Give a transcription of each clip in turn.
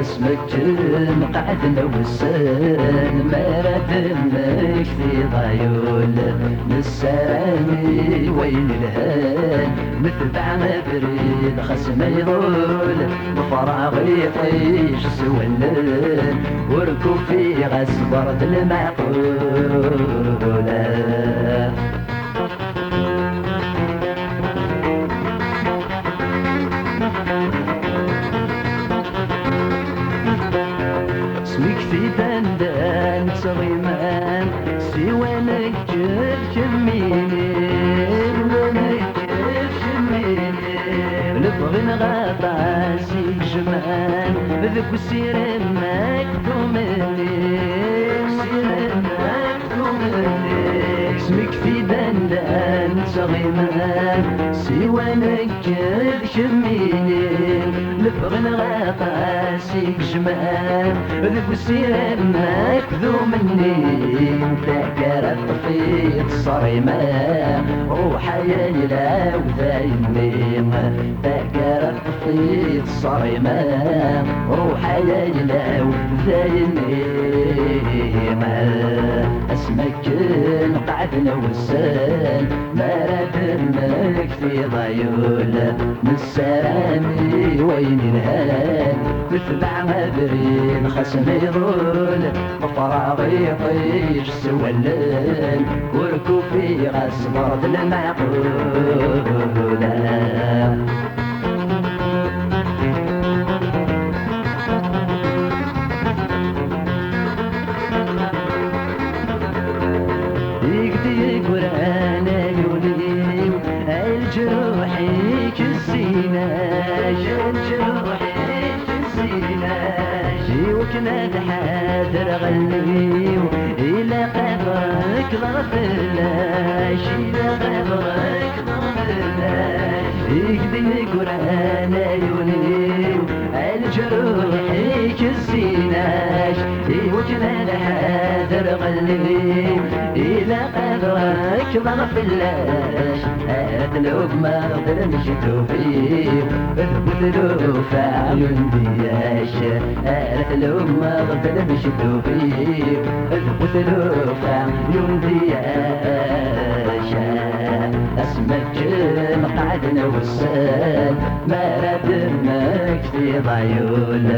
اسمك قعدنا والسن ما ردمك في ضيول للسامي وين الهان متبع مبريد خصم يضول بفراغ يطيش سولن وركب في غسبرة المعقولة اسمك في دندان صغيمان سوانك جيب شميني ونك جيب شميني نبغي نغطى سيك جمان ذك وسير مكتومني سير مكتومني اسمك في دندان صغيمان سوانك جيب شميني نبغي نغطى سيك جمان ذك وسير مكذومني تذكرت في الصريمة روحي يلا وذايني تذكرت في الصريمة روحي يلا وذايني اسمك قعدنا والسن ما ردمك في ضيول من السلامي وين الهان متبع مبرين خصم يضول بفراغي يطيش سولن وركب في غسبرة المعقولة جروحي كسينا جروحي كسينا وكنا حاضر غني إلى قبرك ضرفلاش إلى قبرك ضرفلاش يقضي قرآن عيوني الجروحي كسيناش وكنا حاضر غني إلى قبرك ضرفلاش أتلوب ما أقدر نشتو فيه أثبتلو في عيون دياش أتلوب ما أقدر نشتو فيه أثبتلو في عيون دياش اسمك مقعدنا والسن ما ردمك في ضيول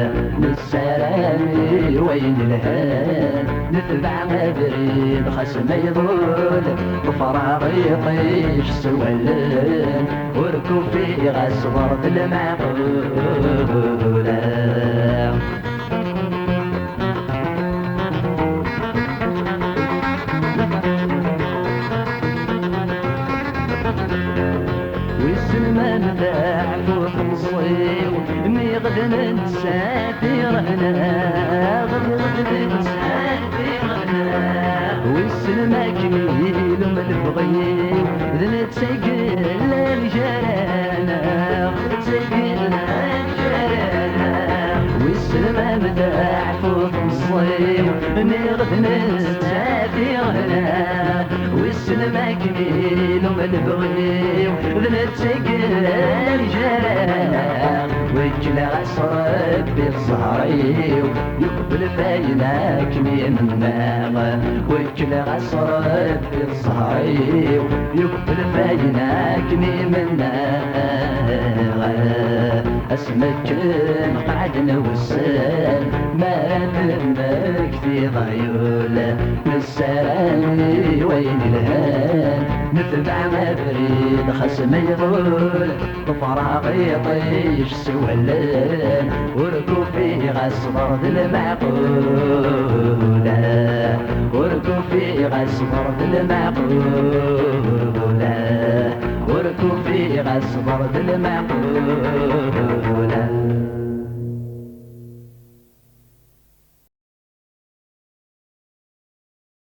للسلامي وين الهان نتبع مبريد خصم يضول بفراغ يطيش سولن وركب في غسبرة المعقولة والسلمان ذاع فوق مصيو اني غدا نسافرنا غدا نسافرنا والسلمى كميل ومدبغيو ذن تسجل الجرانا تسجل الجرانا والسلمى ذاع فوق مصيو اني غدا نسافرنا والسلمى كميل ومدبغيو ذن تسجل الجرانا وجل عصرك بالصهريو يقبل فيناك من الناغ وجل عصرك بالصهريو يقبل فيناك من الناغ اسمك قعدنا والسن ما ردمك في ضيول من السلامي وين الهان نتبع مبريد خصم يضول بفراغ يطيش سولن وركب في غسبرة المعقولة وركب في غسبرة المعقولة وركب في غسبرة المعقولة